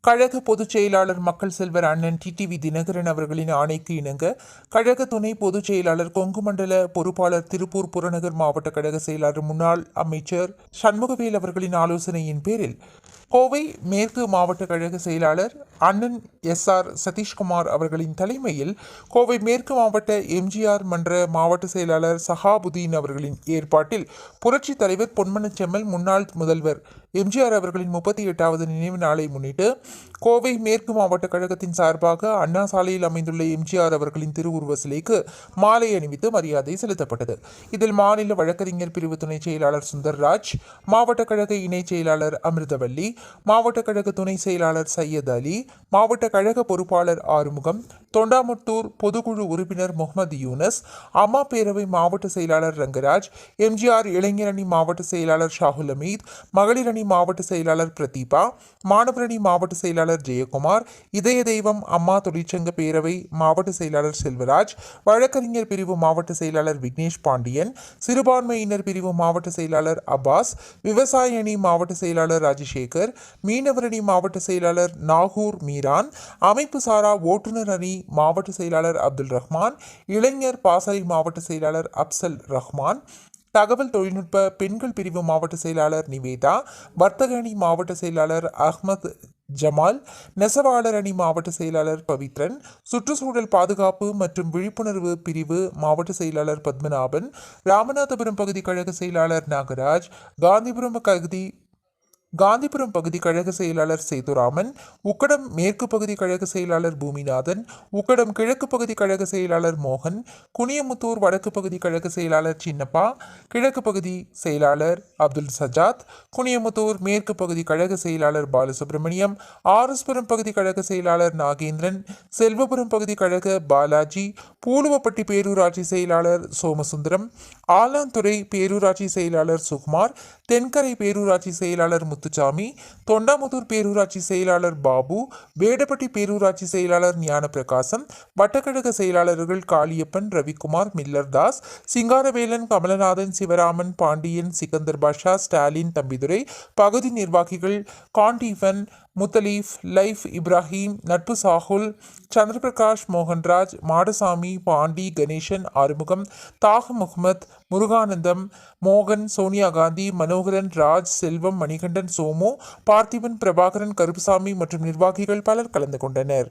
கழக பொதுச் செயலாளர் மக்கள் செல்வர் அண்ணன் டிடிவி தினகரன் அவர்களின் ஆணைக்கு இணங்க கழக துணை பொதுச் செயலாளர் கொங்கு மண்டல பொறுப்பாளர் திருப்பூர் புறநகர் மாவட்ட கழக செயலாளர் முன்னாள் அமைச்சர் சண்முகவேல் அவர்களின் ஆலோசனையின் பேரில் கோவை மேற்கு மாவட்ட கழக செயலாளர் அண்ணன் SR சதீஷ்குமார் அவர்களின் தலைமையில் கோவை மேற்கு மாவட்ட எம்ஜிஆர் மன்ற மாவட்ட செயலாளர் சஹாபுதீன் அவர்களின் ஏற்பாட்டில் புரட்சி தலைவர் பொன்மனச்செம்மல் முன்னாள் முதல்வர் எம்ஜிஆர் அவர்களின் 38வது நினைவு நாளை முன்னிட்டு கோவை மேற்கு மாவட்ட கழகத்தின் சார்பாக அண்ணா சாலையில் அமைந்துள்ள எம்ஜிஆர் அவர்களின் திருவுருவ சிலைக்கு மாலை அணிவித்து மரியாதை செலுத்தப்பட்டது. இதில் மாநில வழக்கறிஞர் பிரிவு துணை செயலாளர் சுந்தர்ராஜ், மாவட்ட கழக இணை செயலாளர் அமிர்தவல்லி, மாவட்ட கழக துணை செயலாளர் சையத் அலி, மாவட்ட கழக பொறுப்பாளர் ஆறுமுகம், தொண்டாமுத்தூர் பொதுக்குழு உறுப்பினர் முகமது யூனஸ், அம்மா பேரவை மாவட்ட செயலாளர் ரங்கராஜ், எம்ஜிஆர் இளைஞரணி மாவட்ட செயலாளர் ஷாகுல் அமீத், மகளிர் அணி மாவட்ட செயலாளர் பிரதீபா, மாணவர் அணி மாவட்ட செயலாளர் ஜெயக்குமார், இதய தெய்வம் அம்மா தொழிற்சங்க பேரவை மாவட்ட செயலாளர் செல்வராஜ், வழக்கறிஞர் பிரிவு மாவட்ட செயலாளர் விக்னேஷ் பாண்டியன், சிறுபான்மையினர் பிரிவு மாவட்ட செயலாளர் அப்பாஸ், விவசாய அணி மாவட்ட செயலாளர் ராஜசேகர், மீனவர் அணி மாவட்ட செயலாளர் நாகூர் மீரான், அமைப்பு சாரா ஓட்டுநர் அணி மாவட்ட செயலாளர் அப்துல் ரஹ்மான், இளைஞர் பாசறை மாவட்ட செயலாளர் அப்சல் ரஹ்மான், தகவல் தொழில்நுட்ப பெண்கள் பிரிவு மாவட்ட செயலாளர் நிவேதா, வர்த்தக அணி மாவட்ட செயலாளர் அஹ்மத் ஜமால், நெசவாளர் அணி மாவட்ட செயலாளர் பவித்ரன், சுற்றுச்சூழல் பாதுகாப்பு மற்றும் விழிப்புணர்வு பிரிவு மாவட்ட செயலாளர் பத்மநாபன், ராமநாதபுரம் பகுதி கழக செயலாளர் நாகராஜ், காந்திபுரம் பகுதி கழக செயலாளர் சேதுராமன், உக்கடம் மேற்கு பகுதி கழக செயலாளர் பூமிநாதன், உக்கடம் கிழக்கு பகுதி கழக செயலாளர் மோகன், குனியமுத்தூர் வடக்கு பகுதி கழக செயலாளர் சின்னப்பா, கிழக்கு பகுதி செயலாளர் அப்துல் சஜாத், குனியமுத்தூர் மேற்கு பகுதி கழக செயலாளர் பாலசுப்ரமணியம், ஆர்எஸ்புரம் பகுதி கழக செயலாளர் நாகேந்திரன், செல்வபுரம் பகுதி கழக பாலாஜி, பூலுவப்பட்டி பேரூராட்சி செயலாளர் சோமசுந்தரம், ஆலாந்துறை பேரூராட்சி செயலாளர் சுகுமார், தென்கரை பேரூராட்சி செயலாளர் முத்துசாமி, தொண்டாமுத்தூர் பேரூராட்சி செயலாளர் பாபு, வேடப்பட்டி பேரூராட்சி செயலாளர் ஞானப்பிரகாசம், வட்டக்கழக செயலாளர்கள் காளியப்பன், ரவிக்குமார், மில்லர் தாஸ், சிங்காரவேலன், கமலநாதன், சிவராமன், பாண்டியன், சிக்கந்தர் பாஷா, ஸ்டாலின், தம்பிதுரை, பகுதி நிர்வாகிகள் காண்டீஃபன், முத்தலீஃப், லைஃப் இப்ராஹிம், நட்பு சாகுல், சந்திரபிரகாஷ், மோகன்ராஜ், மாடசாமி, பாண்டி, கணேசன், ஆறுமுகம், தாக முகமத், முருகானந்தம், மோகன், சோனியா காந்தி, மனோகரன், ராஜ், செல்வம், மணிகண்டன், சோமு, பார்த்திபன், பிரபாகரன், கருப்புசாமி மற்றும் நிர்வாகிகள் பலர் கலந்து கொண்டனர்.